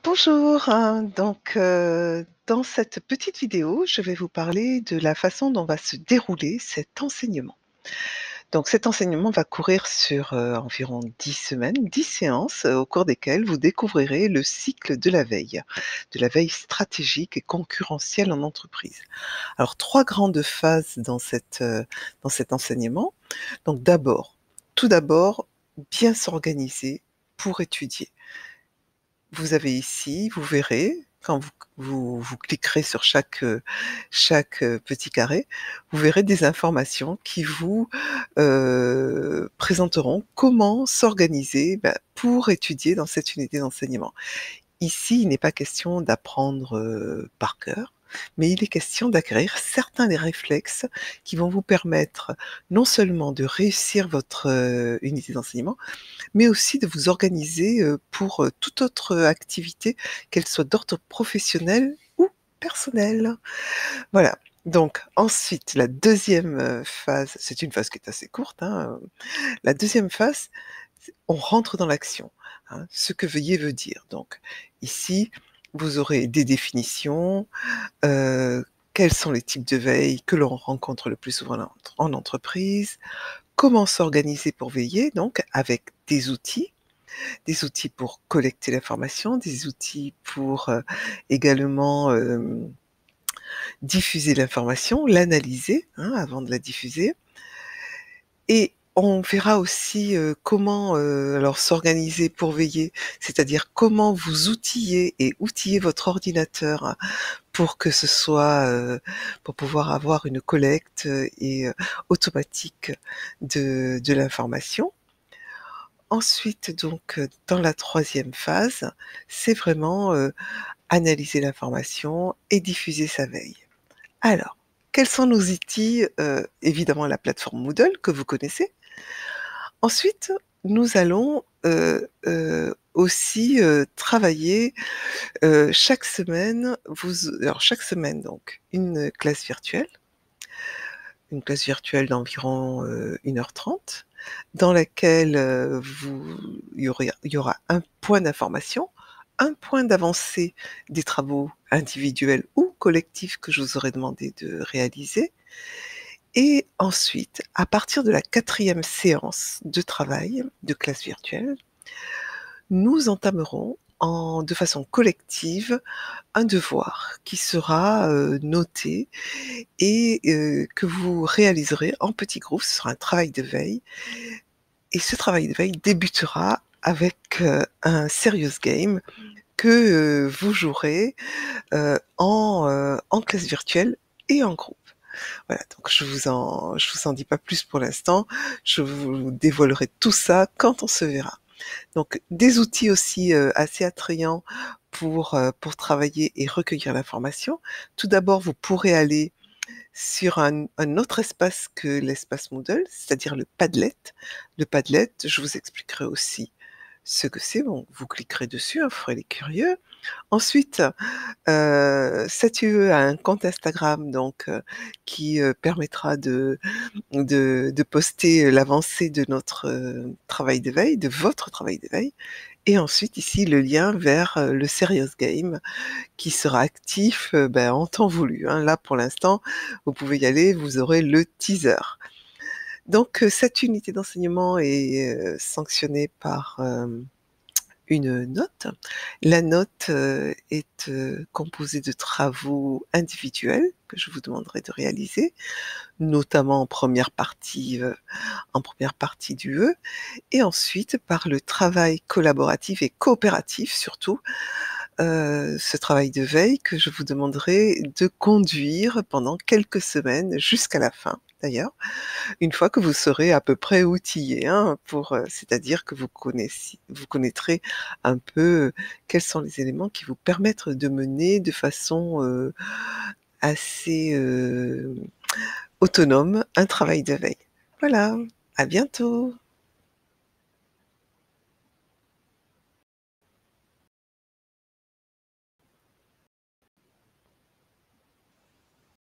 Bonjour, dans cette petite vidéo, je vais vous parler de la façon dont va se dérouler cet enseignement. Donc cet enseignement va courir sur, environ 10 semaines, 10 séances, au cours desquelles vous découvrirez le cycle de la veille stratégique et concurrentielle en entreprise. Alors 3 grandes phases dans cet enseignement. Donc tout d'abord, bien s'organiser pour étudier. Vous avez ici, vous verrez, quand vous cliquerez sur chaque petit carré, vous verrez des informations qui vous, présenteront comment s'organiser, pour étudier dans cette unité d'enseignement. Ici, il n'est pas question d'apprendre, par cœur, mais il est question d'acquérir certains des réflexes qui vont vous permettre non seulement de réussir votre, unité d'enseignement, mais aussi de vous organiser, pour, toute autre, activité, qu'elle soit d'ordre professionnel ou personnel. Voilà. Donc ensuite, la deuxième phase, c'est une phase qui est assez courte, hein, la deuxième phase, on rentre dans l'action, hein, ce que veiller veut dire. Donc ici, vous aurez des définitions, quels sont les types de veille que l'on rencontre le plus souvent en entreprise, comment s'organiser pour veiller, donc avec des outils pour collecter l'information, des outils pour, également, diffuser l'information, l'analyser, hein, avant de la diffuser. Et on verra aussi, comment, alors s'organiser pour veiller, c'est-à-dire comment vous outiller votre ordinateur, pour que ce soit, pour pouvoir avoir une collecte, automatique de l'information. Ensuite donc, dans la troisième phase, c'est vraiment, analyser l'information et diffuser sa veille. Alors, quels sont nos outils? Évidemment la plateforme Moodle que vous connaissez. Ensuite, nous allons, aussi, travailler, chaque semaine donc une classe virtuelle d'environ, 1 heure 30, dans laquelle, il y aura un point d'information, un point d'avancée des travaux individuels ou collectifs que je vous aurai demandé de réaliser, et ensuite, à partir de la quatrième séance de travail, de classe virtuelle, nous entamerons de façon collective un devoir qui sera, noté et que vous réaliserez en petits groupes. Ce sera un travail de veille, et ce travail de veille débutera avec, un serious game que, vous jouerez, en classe virtuelle et en groupe. Voilà, donc je vous en dis pas plus pour l'instant. Je vous dévoilerai tout ça quand on se verra. Donc des outils aussi, assez attrayants pour travailler et recueillir l'information. Tout d'abord, vous pourrez aller sur un autre espace que l'espace Moodle, c'est-à-dire le Padlet. Le Padlet, je vous expliquerai aussi ce que c'est. Bon, vous cliquerez dessus, hein, vous ferez les curieux. Ensuite, statuez à un compte Instagram donc, qui, permettra de poster l'avancée de notre, travail de veille, de votre travail de veille, et ensuite ici le lien vers, le serious game qui sera actif, en temps voulu, hein. Là pour l'instant, vous pouvez y aller, vous aurez le teaser. Donc, cette unité d'enseignement est, sanctionnée par, une note. La note, est, composée de travaux individuels que je vous demanderai de réaliser, notamment en première partie du E, et ensuite par le travail collaboratif et coopératif surtout, ce travail de veille que je vous demanderai de conduire pendant quelques semaines jusqu'à la fin d'ailleurs, une fois que vous serez à peu près outillés, hein, c'est-à-dire que vous connaîtrez un peu quels sont les éléments qui vous permettent de mener de façon, assez, autonome un travail de veille. Voilà, à bientôt.